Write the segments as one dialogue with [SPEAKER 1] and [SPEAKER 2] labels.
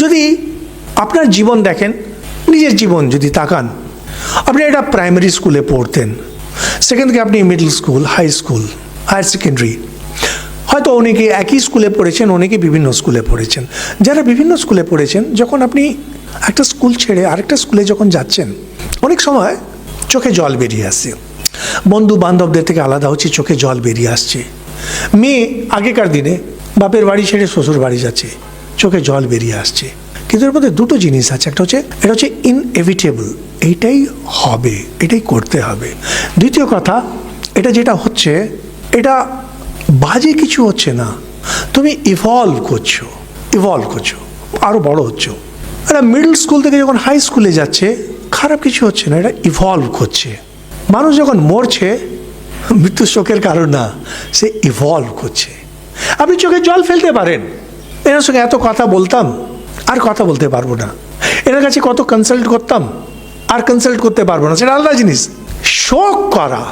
[SPEAKER 1] যদি আপনার জীবন দেখেন, নিজের জীবন যদি তাকান, আপনি একটা প্রাইমারি স্কুলে পড়তেন, সেখান থেকে আপনি middle school, high school, higher secondary, হয়তো অনেকে একই স্কুলে পড়েছেন, অনেকে বিভিন্ন স্কুলে পড়েছেন। যারা বিভিন্ন স্কুলে পড়েছেন, যখন আপনি একটা স্কুল ছেড়ে আরেকটা স্কুলে যখন যাচ্ছেন, অনেক সময় চোখে জল বেরিয়ে আসছে। বন্ধু বান্ধবদের থেকে আলাদা হচ্ছে, চোখে জল বেরিয়ে আসছে। মেয়ে আগেকার দিনে বাপের বাড়ি ছেড়ে শ্বশুর বাড়ি যাচ্ছে, চোখে জল বেরিয়ে আসছে। কিন্তু এর মধ্যে দুটো জিনিস আছে, এটা হচ্ছে ইনএভিটেবল, এইটাই হবে, এটাই করতে হবে। দ্বিতীয় কথা, এটা যেটা হচ্ছে, এটা বাজে কিছু হচ্ছে না, তুমি ইভলভ করছো, আরও বড় হচ্ছ। এটা মিডল স্কুল থেকে যখন হাই স্কুলে যাচ্ছে, খারাপ কিছু হচ্ছে না, এটা ইভলভ করছে। মানুষ যখন মরছে, মৃত্যু শোকের কারণ না, সে ইভলভ করছে। আপনি চোখে জল ফেলতে পারেন, এনার সঙ্গে এত কথা বলতাম, আর কথা বলতে পারবো না, এনার কাছে কত কনসাল্ট করতাম, আর কনসাল্ট করতে পারবো না, সেটা আলাদা জিনিস। শোক করা,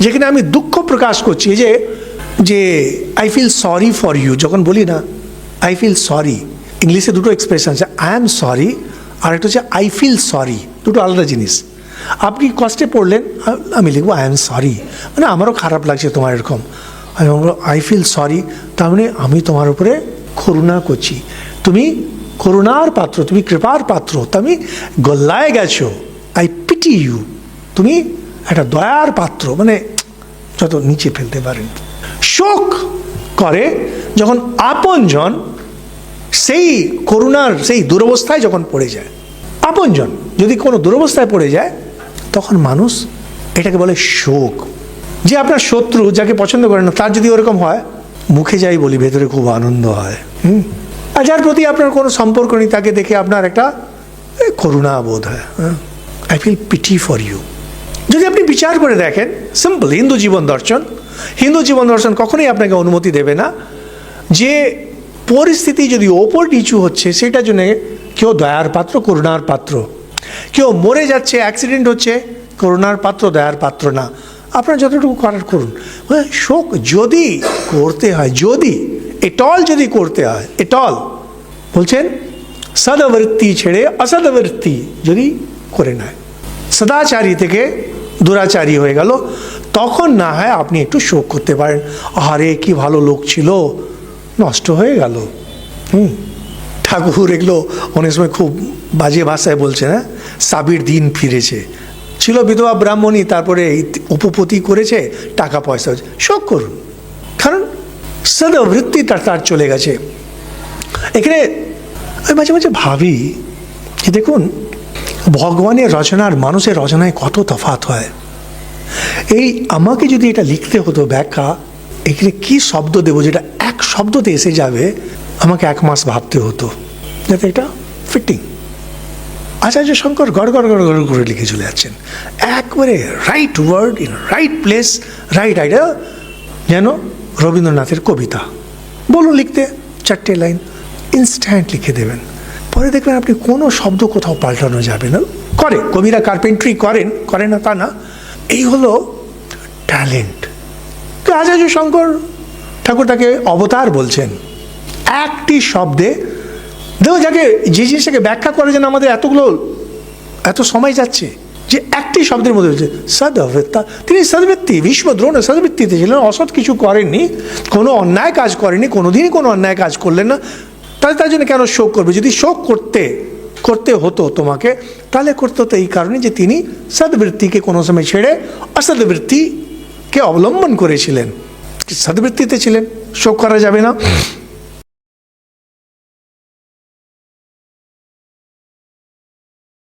[SPEAKER 1] যেখানে আমি দুঃখ প্রকাশ করছি, যে I feel sorry for you, যখন বলি না আই ফিল সরি, ইংলিশে দুটো এক্সপ্রেশন আছে, আই এম সরি, আর একটা হচ্ছে আই ফিল সরি, দুটো আলাদা জিনিস। আপনি কষ্টে পড়লেন, আমি লিখবো আই এম সরি, মানে আমারও খারাপ লাগছে তোমার এরকম। আমি বলবো আই ফিল সরি, তার মানে আমি তোমার উপরে করুণা করছি, তুমি করুণার পাত্র, তুমি কৃপার পাত্র, তুমি গল্লায় গেছো, আই পিটি ইউ, তুমি একটা দয়ার পাত্র, মানে যত নিচে ফেলতে পারেন। শোক করে যখন আপনজন সেই করুণার সেই দুরবস্থায় যখন পড়ে যায়। আপনজন যদি কোনো দুরবস্থায় পড়ে যায়, তখন মানুষ এটাকে বলে শোক। যে আপনার শত্রু, যাকে পছন্দ করেন না, তার যদি ওরকম হয়, মুখে যাই বলি, ভেতরে খুব আনন্দ হয়। আর যার প্রতি আপনার কোনো সম্পর্ক নেই, তাকে দেখে আপনার একটা করুণা বোধ হয়, I feel pity for you. যদি আপনি বিচার করে দেখেন, সিম্পল হিন্দু জীবন দর্শন কখনোই আপনাকে অনুমতি দেবে না যে পরিস্থিতি যদি ওপর নিচু হচ্ছে, সেটার জন্য কেউ দয়ার পাত্র, করুণার পাত্র, কেউ মরে যাচ্ছে, অ্যাক্সিডেন্ট হচ্ছে, করুণার পাত্র, দয়ার পাত্র না। আপনার যতটুকু করার করুন। শোক যদি করতে হয়, যদি করতে হয়, বলছেন সদবৃত্তি ছেড়ে অসদবৃত্তি যদি করে নেয়, সদাচারী থেকে দুরাচারী হয়ে গেল, তখন না হয় আপনি একটু শোক করতে পারেন। আরে কি ভালো লোক ছিল, নষ্ট হয়ে গেল। ঠাকুর এগুলো অনেক সময় খুব বাজে ভাষায় বলছে, না, সাবির দিন ফিরেছে, ছিল বিধবা ব্রাহ্মণী, তারপরে উপপতি করেছে, টাকা পয়সা হচ্ছে, শোক করুন, কারণ সদবৃত্তিটা তার চলে গেছে। এখানে আমি মাঝে মাঝে ভাবি যে দেখুন, ভগবানের রচনা আর মানুষের রচনায় কত তফাৎ হয়। এই আমাকে যদি এটা লিখতে হতো ব্যাখ্যা, এখানে কি শব্দ দেবো যেটা এক শব্দতে এসে যাবে, আমাকে 1 মাস ভাবতে হতো, যাতে এটা ফিটিং। আচার্য শঙ্কর গড় করে লিখে চলে যাচ্ছেন, একবারে right word in right place, right idea, যেন রবীন্দ্রনাথের কবিতা। বলুন লিখতে 4টে লাইন, ইনস্ট্যান্ট লিখে দেবেন। পরে দেখবেন আপনি কোনো শব্দ কোথাও পাল্টানো যাবে না। কবিরা কার্পেন্ট্রি করেন না তা না, এই হলো ট্যালেন্ট। আচার্য শঙ্কর ঠাকুর তাকে অবতার বলছেন। একটি শব্দে দেখো, যে জিনিসটাকে ব্যাখ্যা করে যেন আমাদের এত সময় যাচ্ছে, যে একটি শব্দের মধ্যে হচ্ছে সদবৃত্তা। তিনি সদবৃত্তি, ভীষ্মদ্রোণ সদবৃত্তিতে ছিলেন, অসৎ কিছু করেননি, কোনো অন্যায় কাজ করেননি, কোনোদিনই কোনো অন্যায় কাজ করলেন না। তাহলে তার জন্য কেন শোক করবে? যদি শোক করতে হতো তোমাকে, তাহলে করতে হতো এই কারণে যে তিনি সদবৃত্তিকে কোনো সময় ছেড়ে অসদবৃত্তিকে অবলম্বন করেছিলেন, সদবৃত্তিতে ছিলেন, শোক করা যাবে না।